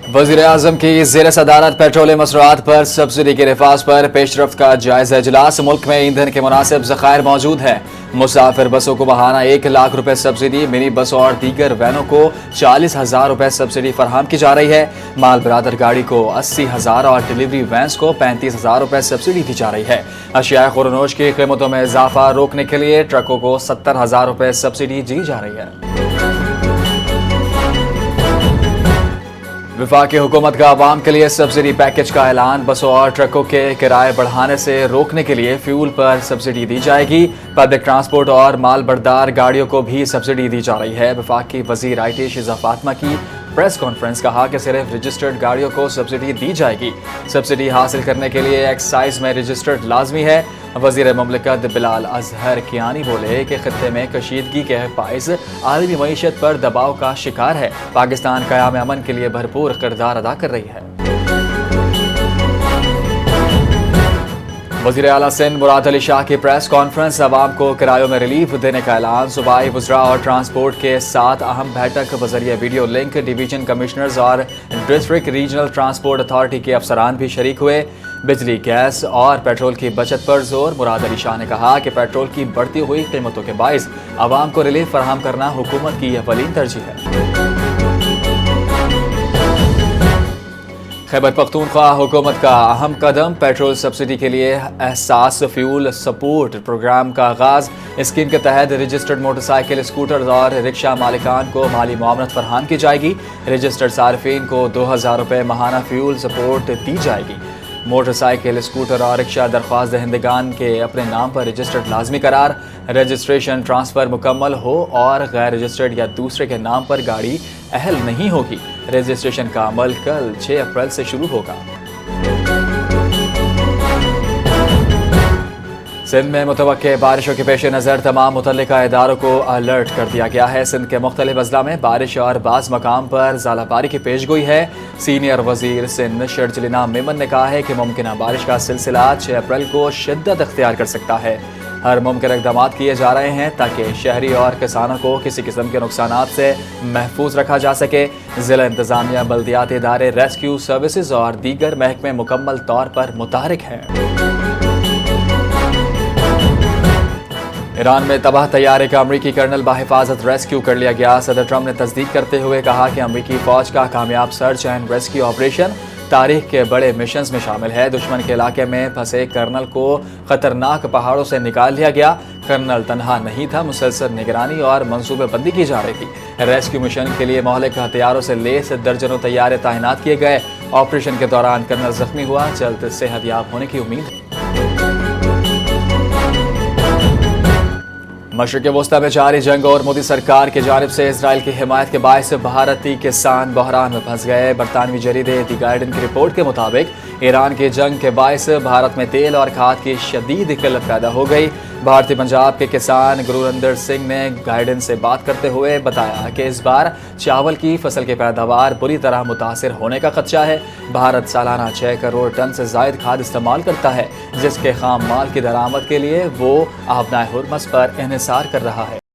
वज़ीर आज़म की ज़ेर सदारत पेट्रोलियम मसरूआत पर सब्सिडी के नफाज पर पेशरफ्त का जायजा इजलास। मुल्क में ईंधन के मुनासिब ज़खायर मौजूद है। मुसाफिर बसों को बहाना 1 लाख रुपए सब्सिडी, मिनी बसों और दीगर वैनों को 40,000 रुपए सब्सिडी फराहम की जा रही है। माल बरादर गाड़ी को 80,000 और डिलीवरी वैन्स को 35,000 रुपए सब्सिडी दी जा रही है। अशिया खुरनोश की कीमतों में इजाफा रोकने के लिए ट्रकों को 70,000 रुपए सब्सिडी दी जा रही है। वफाकी हुकूमत का अवाम के लिए सब्सिडी पैकेज का ऐलान। बसों और ट्रकों के किराए बढ़ाने से रोकने के लिए फ्यूल पर सब्सिडी दी जाएगी। पब्लिक ट्रांसपोर्ट और माल बरदार गाड़ियों को भी सब्सिडी दी जा रही है। वफाकी वजीर IT शिजा फातिमा की प्रेस कॉन्फ्रेंस कहा कि सिर्फ रजिस्टर्ड गाड़ियों को सब्सिडी दी जाएगी। सब्सिडी हासिल करने के लिए एक्साइज में रजिस्टर्ड लाजमी है। वज़ीर ममलिकत बिलाल अजहर कियानी बोले कि खित्ते में कशीदगी के बाइस आलमी मईशत पर दबाव का शिकार है। पाकिस्तान क़याम अमन के लिए भरपूर किरदार अदा कर रही है। वज़ीर आला सिंध मुराद अली शाह की प्रेस कॉन्फ्रेंस। अवाम को किरायों में रिलीफ देने का ऐलान। सूबाई वज़रा और ट्रांसपोर्ट के साथ अहम बैठक बजरिए वीडियो लिंक। डिवीजन कमिश्नर्स और डिस्ट्रिक्ट रीजनल ट्रांसपोर्ट अथॉरिटी के अफसरान भी शरीक हुए। बिजली, गैस और पेट्रोल की बचत पर जोर। मुराद अली शाह ने कहा कि पेट्रोल की बढ़ती हुई कीमतों के बाइस अवाम को रिलीफ फराहम करना हुकूमत की अव्वलीन तरजीह है। खैबर पख्तूनख्वा हुकूमत का अहम कदम। पेट्रोल सब्सिडी के लिए एहसास फ्यूल सपोर्ट प्रोग्राम का आगाज। स्कीम के तहत रजिस्टर्ड मोटरसाइकिल, स्कूटर और रिक्शा मालिकान को माली मुआवनत फरहम की जाएगी। रजिस्टर्ड सार्फिन को 2,000 रुपये माहाना फ्यूल सपोर्ट दी जाएगी। मोटरसाइकिल, स्कूटर और रिक्शा दरख्वास्त दहिंदगान के अपने नाम पर रजिस्टर्ड लाजमी करार। रजिस्ट्रेशन ट्रांसफ़र मुकम्मल हो और गैर रजिस्टर्ड या दूसरे के नाम पर गाड़ी अहल नहीं होगी। रजिस्ट्रेशन का अमल कल 6 अप्रैल से शुरू होगा। सिंध में मुतवक्के बारिशों के पेश नज़र तमाम मुतल्लिका इदारों को अलर्ट कर दिया गया है। सिंध के मुख्तलिफ अजला में बारिश और बाज़ मकाम पर ज़ालाबारी की पेश गोई है। सीनियर वज़ीर सिंध शर्जिल मेमन ने कहा है कि मुमकिन बारिश का सिलसिला 6 अप्रैल को शिद्दत अख्तियार कर सकता है। हर मुमकिन इक़दाम किए जा रहे हैं ताकि शहरी और किसानों को किसी किस्म के नुकसानात से महफूज रखा जा सके। ज़िला इंतज़ामिया, बल्दियाती इदारे, रेस्क्यू सर्विसेज और दीगर महकमे मुकम्मल तौर पर मुतहरिक हैं। ईरान में तबाह तैयारे का अमरीकी कर्नल बाहिफाजत रेस्क्यू कर लिया गया। सदर ट्रंप ने तस्दीक करते हुए कहा कि अमरीकी फौज का कामयाब सर्च एंड रेस्क्यू ऑपरेशन तारीख के बड़े मिशंस में शामिल है। दुश्मन के इलाके में फंसे कर्नल को खतरनाक पहाड़ों से निकाल लिया गया। कर्नल तनहा नहीं था, मुसलसल निगरानी और मंसूबेबंदी की जा रही थी। रेस्क्यू मिशन के लिए महलिक हथियारों से लेस दर्जनों तैयारे तैनात किए गए। ऑपरेशन के दौरान कर्नल जख्मी हुआ। जल्द सेहतयाब होने की उम्मीद है। मशरिक़ वस्ता में जारी जंग और मोदी सरकार की जानिब से इसराइल की हिमायत के बायस भारतीय किसान बहरान में फंस गए। बरतानवी जरीदे दी गार्डियन की रिपोर्ट के मुताबिक ईरान की जंग के बायस भारत में तेल और खाद की शदीद किल्लत पैदा हो गई। भारतीय पंजाब के किसान गुरुरंदर सिंह ने गार्डियन से बात करते हुए बताया कि इस बार चावल की फसल की पैदावार बुरी तरह मुतासिर होने का खदशा है। भारत सालाना 6 करोड़ टन से जायद खाद इस्तेमाल करता है, जिसके खाम माल की दरामद के लिए वो आबनाए हुर्मस पर इन्हिसार कर रहा है।